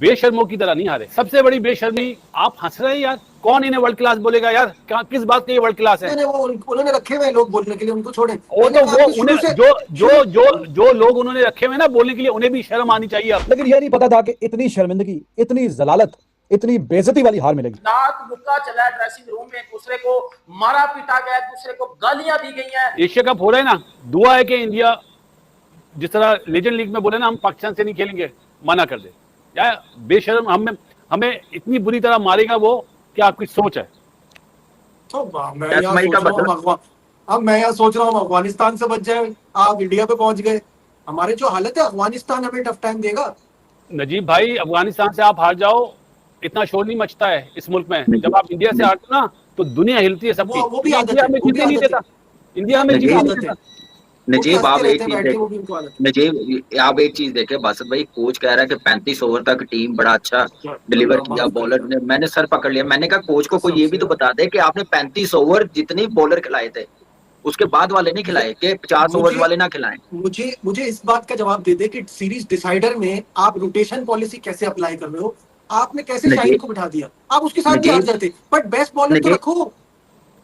बेशर्मों की तरह नहीं हारे। सबसे बड़ी बेशर्मी, आप हंस रहे हैं यार, कौन इन्हें वर्ल्ड क्लास बोलेगा यार? किस बात के ये वर्ल्ड क्लास है? वो उन्होंने रखे हुए लोग बोलने के लिए, उनको छोड़े। वो तो वो उन्हें जो लोग उन्होंने रखे हुए ना बोलने के लिए, उन्हें भी शर्म आनी चाहिए। अब लेकिन ये नहीं पता था कि इतनी शर्मिंदगी, इतनी जलालत, इतनी बेइज्जती वाली हार मिलेगी। नाक मुक्का चला है ड्रेसिंग रूम में, एक दूसरे को मारा पीटा गया, एक दूसरे को गालियां दी गई हैं। एशिया कप हो रहा है ना, दुआ है कि इंडिया जिस तरह लेजेंड लीग में बोले ना हम पाकिस्तान से नहीं खेलेंगे, मना कर दे। यार बेशर्म, हमें इतनी बुरी तरह मारेगा वो, क्या आपकी सोच है? तो मैं यहाँ सोच रहा हूँ अफगानिस्तान से बच जाए, आप इंडिया पे पहुंच गए। हमारे जो हालत है, अफगानिस्तान हमें टफ टाइम देगा। नजीब भाई, अफगानिस्तान से आप हार जाओ, इतना शोर नहीं मचता है इस मुल्क में। जब आप इंडिया से हारते ना तो दुनिया हिलती है सबकी। वो भी इंडिया में जीतने नहीं देता, इंडिया में जीतने नहीं देता। नजीब आप एक चीज नजीब आप एक चीज देखे, बासत भाई कोच कह रहा है कि 35 ओवर तक टीम बड़ा अच्छा डिलीवर किया, बॉलर ने, मैंने सर पकड़ लिया। मैंने कहा कोच को कोई ये भी तो बता दे कि आपने 35 ओवर जितने बॉलर खिलाए थे उसके बाद वाले नहीं खिलाए, कि 50 ओवर वाले ना खिलाए। मुझे इस बात का जवाब दे दे कि सीरीज डिसाइडर में आप रोटेशन पॉलिसी कैसे अप्लाई कर रहे हो? आपने कैसे शाहिद को बिठा दिया? आप उसके साथ भी हार जाते, बट बेस्ट बॉलर तो रखो।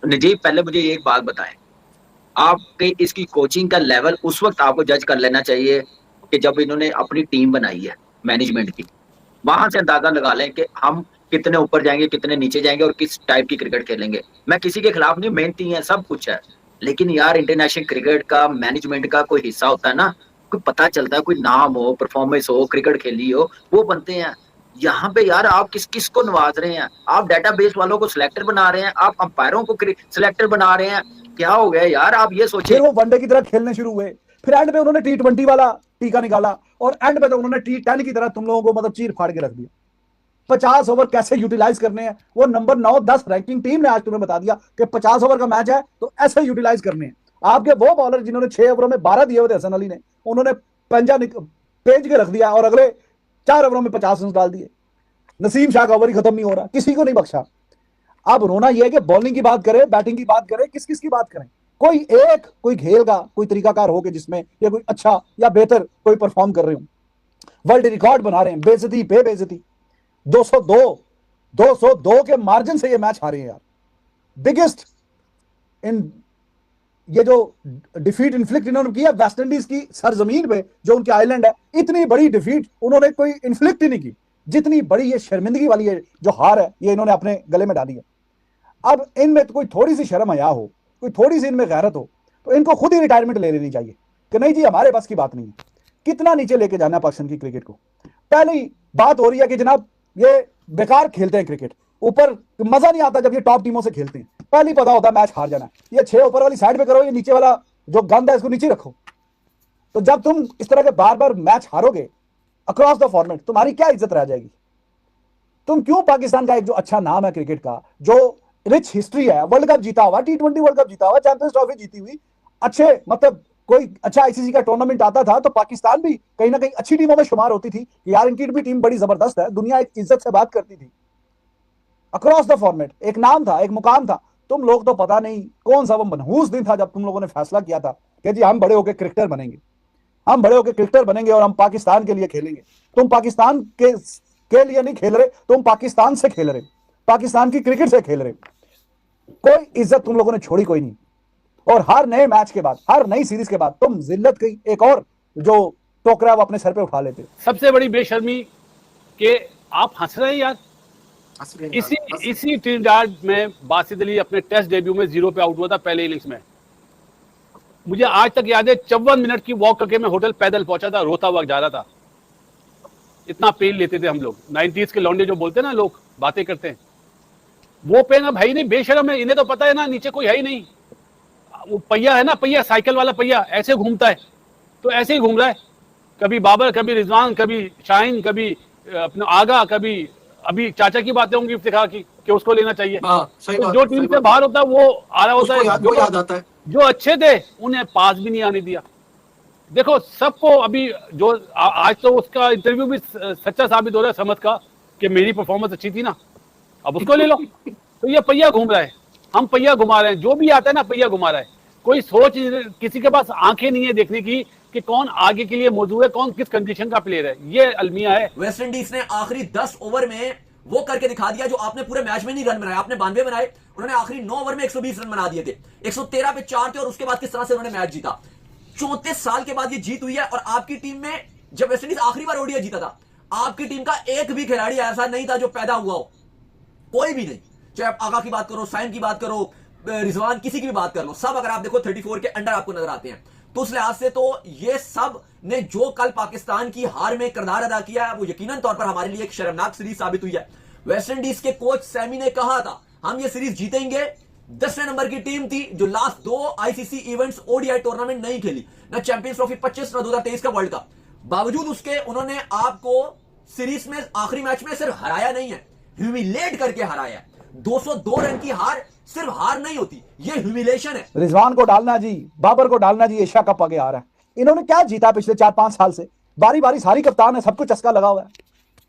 नजीब पहले मुझे एक बात बताएं, आपके इसकी कोचिंग का लेवल उस वक्त आपको जज कर लेना चाहिए कि जब इन्होंने अपनी टीम बनाई है मैनेजमेंट की, वहां से अंदाजा लगा लें कि हम कितने ऊपर जाएंगे, कितने नीचे जाएंगे और किस टाइप की क्रिकेट खेलेंगे। मैं किसी के खिलाफ नहीं, मेहनती है, सब कुछ है, लेकिन यार इंटरनेशनल क्रिकेट का मैनेजमेंट का कोई हिस्सा होता है ना, कोई पता चलता है, कोई नाम हो, परफॉर्मेंस हो, क्रिकेट खेली हो, वो बनते हैं। यहाँ पे यार आप किस को नवाज रहे हैं? आप डेटाबेस वालों को सिलेक्टर बना रहे हैं, आप अंपायरों को सिलेक्टर बना रहे हैं, क्या हो गया यार? आप ये सोचिए। फिर वो वनडे की तरह खेलने शुरू हुए, फिर एंड पे उन्होंने T20 वाला टीका निकाला और एंड पे तो उन्होंने T10 की तरह तुम लोगों को मतलब चीर फाड़ के रख दिया। 50 ओवर कैसे यूटिलाइज करने हैं, वो नंबर 9-10 रैंकिंग टीम ने आज तुम्हें बता दिया कि 50 ओवर का मैच है तो ऐसे यूटिलाइज करने हैं। आपके वो बॉलर जिन्होंने 6 ओवरों में 12 दिए हुए थे, हसन अली ने, उन्होंने पंजा पेज के रख दिया और अगले 4 ओवरों में 50 रन डाल दिए। नसीम शाह का ओवर ही खत्म नहीं हो रहा, किसी को नहीं बख्शा। अब रोना यह है कि बॉलिंग की बात करें, बैटिंग की बात करें, किस किस की बात करें? कोई खेल का कोई तरीकाकार हो कि जिसमें ये कोई अच्छा या बेहतर कोई परफॉर्म कर रहे हो। वर्ल्ड रिकॉर्ड बना रहे हैं, बेइज्जती पे बेइज्जती। 202 के मार्जिन से ये मैच हारे हैं यार। बिगेस्ट इन ये जो डिफीट इन्फ्लिक्ट इन्होंने किया वेस्ट इंडीज की सरजमीन पे, जो उनके आइलैंड है, इतनी बड़ी डिफीट उन्होंने कोई इन्फ्लिक्ट ही नहीं की जितनी बड़ी ये शर्मिंदगी वाली है जो हार है, ये इन्होंने अपने गले में डाली है। अब इनमें तो कोई थोड़ी सी शर्म हया हो, कोई थोड़ी सी इनमें गैरत हो, तो इनको खुद ही रिटायरमेंट ले लेनी चाहिए कि नहीं जी हमारे पास की बात नहीं है। कितना नीचे लेके जाना है पाकिस्तान की क्रिकेट को? पहली बात हो रही है कि जनाब ये बेकार खेलते हैं क्रिकेट, ऊपर मजा नहीं आता जब ये टॉप टीमों से खेलते हैं। पहले पता होता है मैच हार जाना, ये 6 ऊपर वाली साइड पे करो, ये नीचे वाला जो गंद है इसको नीचे रखो। तो जब तुम इस तरह के बार बार मैच हारोगे अक्रॉस द फॉर्मेट, तुम्हारी क्या इज्जत रह जाएगी? तुम क्यों पाकिस्तान का एक जो अच्छा नाम है क्रिकेट का, जो रिच हिस्ट्री है, वर्ल्ड कप जीता हुआ, T20 वर्ल्ड कप जीता हुआ, चैंपियंस ट्रॉफी जीती हुई, अच्छे मतलब कोई अच्छा ICC का टूर्नामेंट आता था तो पाकिस्तान भी कहीं ना कहीं अच्छी टीमों में शुमार होती थी कि यार इनकी भी टीम बड़ी जबरदस्त है, दुनिया एक इज्जत से बात करती थी। अक्रॉस द फॉर्मेट एक नाम था, एक मुकाम था। तुम लोग तो पता नहीं कौन सा वो मनहूस दिन था जब तुम लोगों ने फैसला किया था कि जी हम बड़े होकर क्रिकेटर बनेंगे, हम बड़े होकर क्रिकेटर बनेंगे और हम पाकिस्तान के लिए खेलेंगे। तुम पाकिस्तान के लिए नहीं खेल रहे, तुम पाकिस्तान से खेल रहे, पाकिस्तान की क्रिकेट से खेल रहे। कोई इज्जत तुम लोगों ने छोड़ी कोई नहीं। और हर नए मैच के बाद, हर नई सीरीज के बाद तुम जिल्लत की एक और जो टोकरा वो अपने सर पे उठा लेते। सबसे बड़ी बेशर्मी कि आप हंस रहे हैं यार। इसी ट्रिनिडाद में बासित अली अपने टेस्ट डेब्यू में 0 पे आउट हुआ था पहले इनिंग्स में। मुझे आज तक याद है 54 मिनट की वॉक करके मैं होटल पैदल पहुंचा था, रोता हुआ जा रहा था, इतना पेन लेते थे हम लोग। 90s के लौंडे जो बोलते हैं ना, लोग बातें करते हैं, वो पेन अब है ही नहीं। बेशर्म है, इन्हें तो पता है ना नीचे कोई है ही नहीं। वो पहिया है ना, पहिया साइकिल वाला पहिया ऐसे घूमता है, तो ऐसे ही घूम रहा है। कभी बाबर, कभी रिजवान, कभी शाहीन, कभी अपना आगा, कभी अभी चाचा की बातें होंगी इफ्तिखार की कि उसको लेना चाहिए। तो जो टीम से बाहर होता है वो आ रहा होता है, याद आता है। जो अच्छे थे उन्हें पास भी नहीं आने दिया। देखो सबको अभी जो आज तो उसका इंटरव्यू भी सच्चा साबित हो रहा है समझ का कि मेरी परफॉर्मेंस अच्छी थी ना, अब उसको ले लो। तो ये पहिया घूम रहा है, हम पहिया घुमा रहे हैं, जो भी आता है ना पहिया घुमा रहा है। कोई सोच, किसी के पास आंखें नहीं है देखने की कि कौन आगे के लिए मौजूद है, कौन किस कंडीशन का प्लेयर है, ये अलमिया है। वेस्ट इंडीज ने आखिरी 10 ओवर में वो करके दिखा दिया जो आपने पूरे मैच में नहीं रन बनाए। आपने 92 बनाए, उन्होंने आखिरी 9 ओवर में 120 रन बना दिए थे, 113 पे 4 थे, और उसके बाद किस तरह से उन्होंने मैच जीता। 34 साल के बाद ये जीत हुई है, और आपकी टीम में जब वेस्ट इंडीज आखिरी बार ओडीआई जीता था, आपकी टीम का एक भी खिलाड़ी ऐसा नहीं था जो पैदा हुआ हो, कोई भी नहीं। चाहे आप आगा की बात करो, साइम की बात करो, रिजवान, किसी की भी बात कर लो, सब अगर आप देखो 34 के अंडर आपको नजर आते हैं। तो उस लिहाज से तो ये सब ने जो कल पाकिस्तान की हार में किरदार अदा किया है, वो यकीनन तौर पर हमारे लिए एक शर्मनाक सीरीज साबित हुई है। वेस्ट इंडीज के कोच सैमी ने कहा था हम ये सीरीज जीतेंगे। 10वें नंबर की टीम थी जो last 2 ICC events ODI tournament नहीं खेली, ना चैंपियंस ट्रॉफी 25 ना 2023 का वर्ल्ड कप। बावजूद उसके उन्होंने आपको सीरीज में आखिरी मैच में सिर्फ हराया नहीं है, ह्यूमिलेट करके हराया है। 202 रन की हार सिर्फ हार नहीं होती, ये ह्यूमिलेशन है। रिजवान को डालना जी, बाबर को डालना जी, एशिया कप आगे आ रहा है। इन्होंने क्या जीता पिछले 4-5 साल से? बारी बारी सारी कप्तान है, सबको चस्का लगा हुआ है।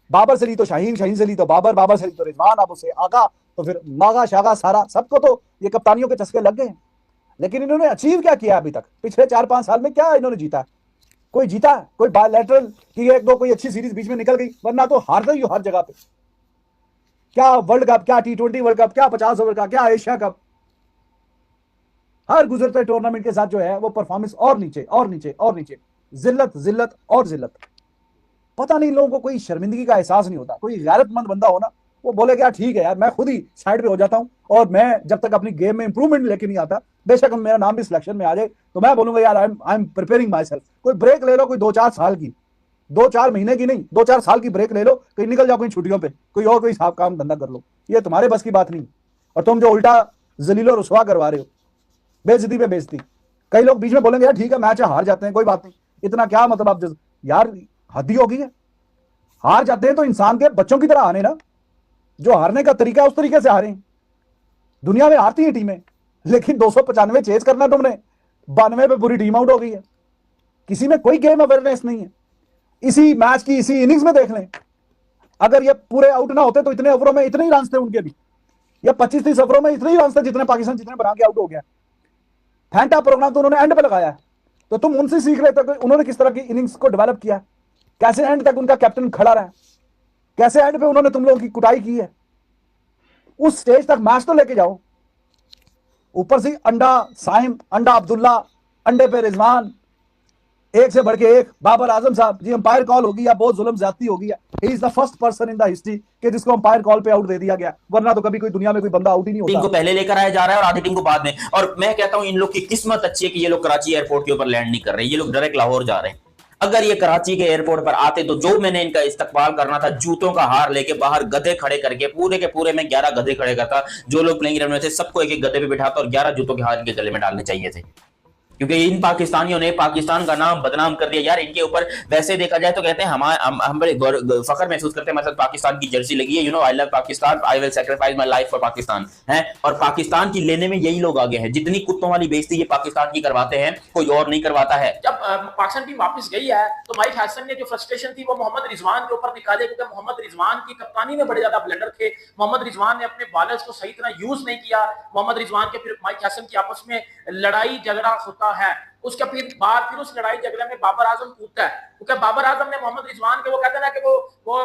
बाबर से ली तो शाहीन, शाहीन से ली तो बाबर, बाबर से ली तो रिजवान, अब उसे आगा, तो फिर मागा शागा सारा, सबको तो ये कप्तानियों के चस्के लग गए हैं। लेकिन इन्होंने अचीव क्या किया अभी तक? पिछले 4-5 साल में क्या इन्होंने जीता? कोई जीता? कोई बायलैटरल की 1-2 कोई अच्छी सीरीज बीच में निकल गई, वरना तो हारते ही हो हर जगह पे। क्या वर्ल्ड कप, क्या T20 वर्ल्ड कप, क्या 50 ओवर का, क्या एशिया कप, हर गुजरते टूर्नामेंट के साथ जो है वो परफॉर्मेंस और नीचे और नीचे और नीचे, जिल्लत जिल्लत और जिल्लत। पता नहीं लोगों को कोई शर्मिंदगी का एहसास नहीं होता। कोई गैरतमंद बंदा हो ना, वो बोले क्या ठीक है यार, मैं खुद ही साइड पे हो जाता हूं, और मैं जब तक अपनी गेम में इंप्रूवमेंट लेके नहीं आता, बेशक मेरा नाम भी सिलेक्शन में आ जाए, तो मैं बोलूंगा यार I am preparing my self. कोई ब्रेक ले लो, कोई 2-4 साल की, 2-4 महीने की नहीं, 2-4 साल की ब्रेक ले लो, कहीं निकल जाओ कहीं छुट्टियों पे, कोई और कोई साफ काम धंधा कर लो। ये तुम्हारे बस की बात नहीं। और तुम जो उल्टा जलीलो रुसवा करवा रहे हो, बेइज्जती पे बेइज्जती। कई लोग बीच में बोलेंगे यार ठीक है मैच हार जाते हैं, कोई बात नहीं, इतना क्या मतलब, आप यार हद ही हो गई है। हार जाते हैं तो इंसान के बच्चों की तरह आने ना, जो हारने का तरीका है उस तरीके से हारें। दुनिया में हारती है टीमें, लेकिन 295 चेज करना तुमने, 92 पे पूरी टीम आउट हो गई है। किसी में कोई गेम अवेयरनेस नहीं है। इसी मैच की इसी इनिंग्स में देख लें, अगर ये पूरे आउट ना होते तो इतने ओवरों में इतने ही रन थे उनके भी, या 25-30 ओवरों में इतने ही रन थे जितने पाकिस्तान जितने बना के आउट हो गया। फैंटा प्रोग्राम तो उन्होंने एंड पे लगाया, तो तुम उनसे सीख रहे थे कि उन्होंने किस तरह की इनिंग्स को डेवलप किया, कैसे एंड तक उनका कैप्टन खड़ा रहा, कैसे एंड पे उन्होंने तुम लोगों की कुटाई की है। उस स्टेज तक मैच तो लेके जाओ। ऊपर से अंडा साइम, अंडा अब्दुल्ला, अंडे पे रिजवान, एक से बढ़ के एक। बाबर आजम साहब जी, अंपायर कॉल होगी या बहुत जुल्म ज्यादती होगी, he is the first person in the history कि जिसको अंपायर कॉल पे आउट दे दिया गया, वरना तो कभी कोई दुनिया में कोई बंदा आउट ही नहीं होता। टीम को पहले लेकर आया जा रहा है और आधी टीम को बाद में। और मैं कहता हूं इन लोग की किस्मत अच्छी है कि ये लोग कराची एयरपोर्ट के ऊपर लैंड नहीं कर रहे, ये लोग डायरेक्ट लाहौर जा रहे हैं। अगर ये कराची के एयरपोर्ट पर आते तो जो मैंने इनका इस्तकबाल करना था, जूतों का हार लेके बाहर गधे खड़े करके, पूरे के पूरे में 11 गधे खड़े करता, जो लोग प्लेइंग ग्राउंड में थे सबको एक एक गधे पे बिठाता और 11 जूतों के हार इनके गले में डालने चाहिए थे, क्योंकि इन पाकिस्तानियों ने पाकिस्तान का नाम बदनाम कर दिया। यार इनके ऊपर वैसे देखा जाए तो कहते हैं हम बड़े फख्र महसूस करते हैं, हमारे साथ पाकिस्तान की जर्सी लगी है, you know I love Pakistan, I will sacrifice my life for Pakistan है। और पाकिस्तान की लेने में यही लोग आगे हैं। जितनी कुत्तों वाली बेइज्जती ये पाकिस्तान की करवाते हैं, कोई और नहीं करवाता है। जब पाकिस्तान टीम वापस गई है तो माइक हैसन ने जो फ्रस्ट्रेशन थी वो मोहम्मद रिजवान के ऊपर निकाले, क्योंकि मोहम्मद रिजवान की कप्तानी में बड़े ज्यादा ब्लंडर थे। मोहम्मद रिजवान ने अपने बॉलर्स को सही तरह यूज नहीं किया। मोहम्मद रिजवान के फिर माइक हैसन की आपस में लड़ाई झगड़ा होता है, उसके फिर उस लड़ाई झगड़े में बाबर आजम कूदता है, क्योंकि बाबर आजम ने मोहम्मद रिजवान के वो कहते हैं ना कि वो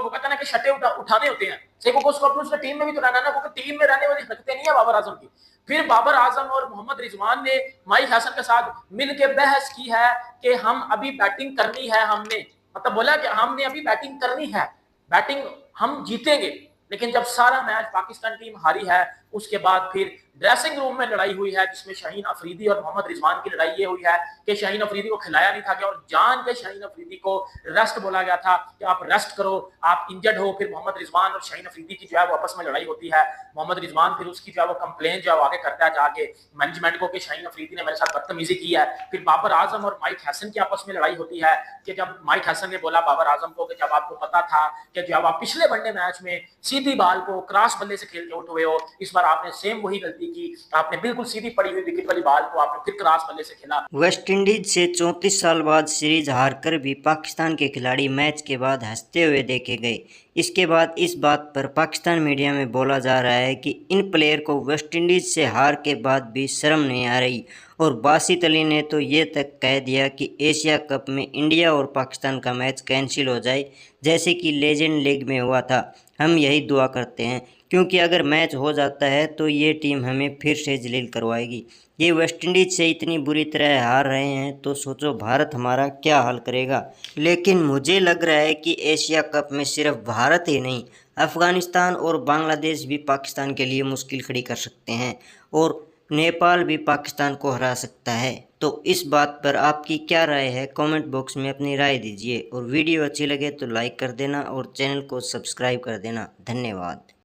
कहते हैं ना कि शटे उठाने होते हैं, सही को उसको अपने उसने टीम में भी तो रहना ना, क्योंकि टीम में रहने वाली हरकतें नहीं है बाबर आजम की। फिर बाबर आजम और मोहम्मद रिजवान ने माइक हैसन के साथ मिलकर बहस की है कि हम अभी बैटिंग करनी है, हमने मतलब बोला कि हमने अभी बैटिंग करनी है, बैटिंग हम जीतेंगे। लेकिन जब सारा मैच पाकिस्तान टीम हारी है, उसके बाद फिर ड्रेसिंग रूम में लड़ाई हुई है, जिसमें शाहीन अफरीदी और मोहम्मद रिजवान की लड़ाई ये हुई है कि शाहीन अफरीदी को खिलाया नहीं था, और जान के शाहीन अफरीदी को रेस्ट बोला गया था कि आप रेस्ट करो, आप इंजर्ड हो। फिर मोहम्मद रिजवान और शाहीन अफरीदी की जो है वो आपस में लड़ाई होती है। मोहम्मद रिजवान फिर उसकी जो है वो कंप्लेन जो है आगे करता है जाके मैनेजमेंट को कि शाहीन अफरीदी ने मेरे साथ बदतमीजी की है। फिर बाबर आजम और माइक हैसन की आपस में लड़ाई होती है कि जब माइक हैसन ने बोला बाबर आजम को कि जब आपको पता था कि जब आप पिछले वनडे मैच में सीधी बाल को क्रॉस बल्ले से खेल के आउट हुए हो, इस बार आपने सेम वही गलती की, आपने बिल्कुल सीधी पड़ी हुई विकेट वाली बाल को आपने फिर क्रॉस बल्ले से खेला। वेस्ट इंडीज से 34 साल बाद सीरीज हारकर भी पाकिस्तान के खिलाड़ी मैच के बाद हंसते हुए देखे गए। इसके बाद इस बात पर पाकिस्तान मीडिया में बोला जा रहा है कि इन प्लेयर को वेस्टइंडीज़ से हार के बाद भी शर्म नहीं आ रही, और बासित अली ने तो ये तक कह दिया कि एशिया कप में इंडिया और पाकिस्तान का मैच कैंसिल हो जाए, जैसे कि लेजेंड लीग में हुआ था। हम यही दुआ करते हैं, क्योंकि अगर मैच हो जाता है तो ये टीम हमें फिर से जलील करवाएगी। ये वेस्टइंडीज़ से इतनी बुरी तरह हार रहे हैं तो सोचो भारत हमारा क्या हाल करेगा। लेकिन मुझे लग रहा है कि एशिया कप में सिर्फ भारत ही नहीं, अफ़गानिस्तान और बांग्लादेश भी पाकिस्तान के लिए मुश्किल खड़ी कर सकते हैं, और नेपाल भी पाकिस्तान को हरा सकता है। तो इस बात पर आपकी क्या राय है, कमेंट बॉक्स में अपनी राय दीजिए, और वीडियो अच्छी लगे तो लाइक कर देना और चैनल को सब्सक्राइब कर देना। धन्यवाद।